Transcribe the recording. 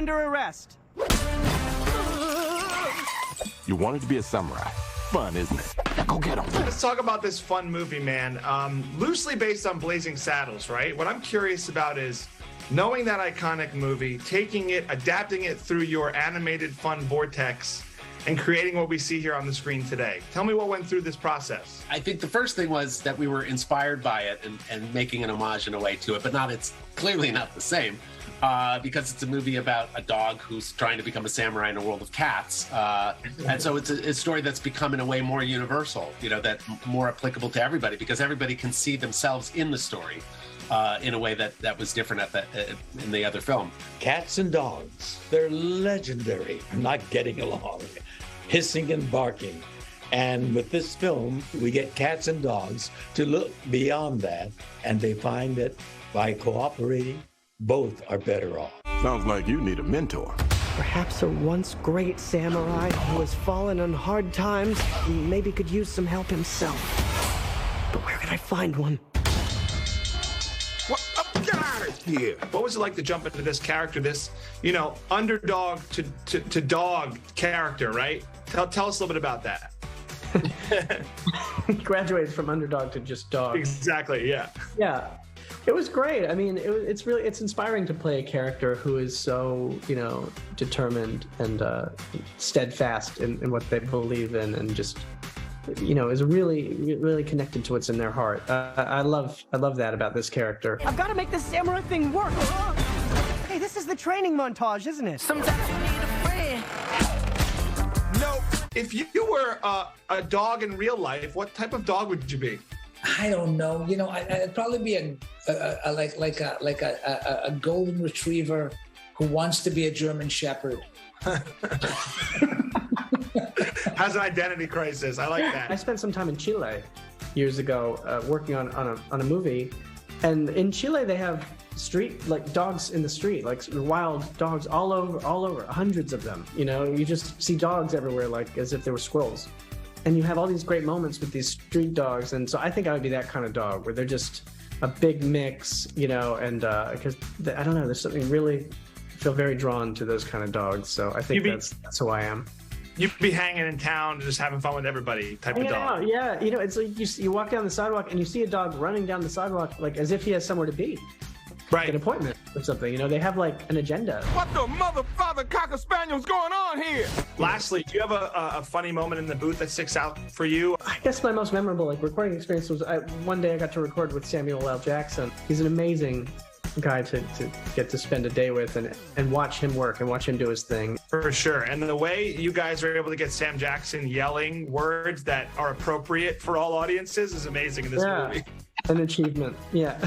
under arrest. You wanted to be a samurai. Fun, isn't it? Now go get him. Let's talk about this fun movie, man. Loosely based on Blazing Saddles, right? What I'm curious about is knowing that iconic movie, taking it, adapting it through your animated fun vortex, and creating what we see here on the screen today. Tell me what went through this process. I think the first thing was that we were inspired by it and making an homage in a way to it, but it's clearly not the same because it's a movie about a dog who's trying to become a samurai in a world of cats. And so it's a story that's become in a way more universal, that more applicable to everybody because everybody can see themselves in the story in a way that was different in the other film. Cats and dogs, they're legendary for not getting along, hissing and barking. And with this film, we get cats and dogs to look beyond that, and they find that by cooperating, both are better off. Sounds like you need a mentor. Perhaps a once great samurai who has fallen on hard times maybe could use some help himself. But where could I find one? Get out of here. What was it like to jump into this character, this, underdog to dog character, right? Tell us a little bit about that. Graduated from underdog to just dog. Exactly, yeah. Yeah. It was great. I mean, it's inspiring to play a character who is so, determined and steadfast in what they believe in and just, is really, really connected to what's in their heart. I love that about this character. I've got to make this samurai thing work. Hey, this is the training montage, isn't it? Sometimes you need a friend. No, if you were a dog in real life, what type of dog would you be? I don't know. I'd probably be a golden retriever who wants to be a German shepherd. Has an identity crisis. I like that. I spent some time in Chile years ago working on a movie, and in Chile they have dogs in the street, like wild dogs all over, hundreds of them. You just see dogs everywhere, like as if they were squirrels. And you have all these great moments with these street dogs, and so I think I would be that kind of dog where they're just a big mix, and because I don't know, there's something really I feel very drawn to those kind of dogs. So I think that's who I am. You'd be hanging in town, just having fun with everybody type of dog. Yeah, it's like you walk down the sidewalk and you see a dog running down the sidewalk like as if he has somewhere to be. Right. An appointment or something. They have like an agenda. What the mother father cocker spaniel's going on here? Lastly, do you have a funny moment in the booth that sticks out for you? I guess my most memorable recording experience was one day I got to record with Samuel L. Jackson. He's an amazing guy to get to spend a day with and watch him work and watch him do his thing. For sure. And the way you guys are able to get Sam Jackson yelling words that are appropriate for all audiences is amazing in this movie. An achievement. Yeah.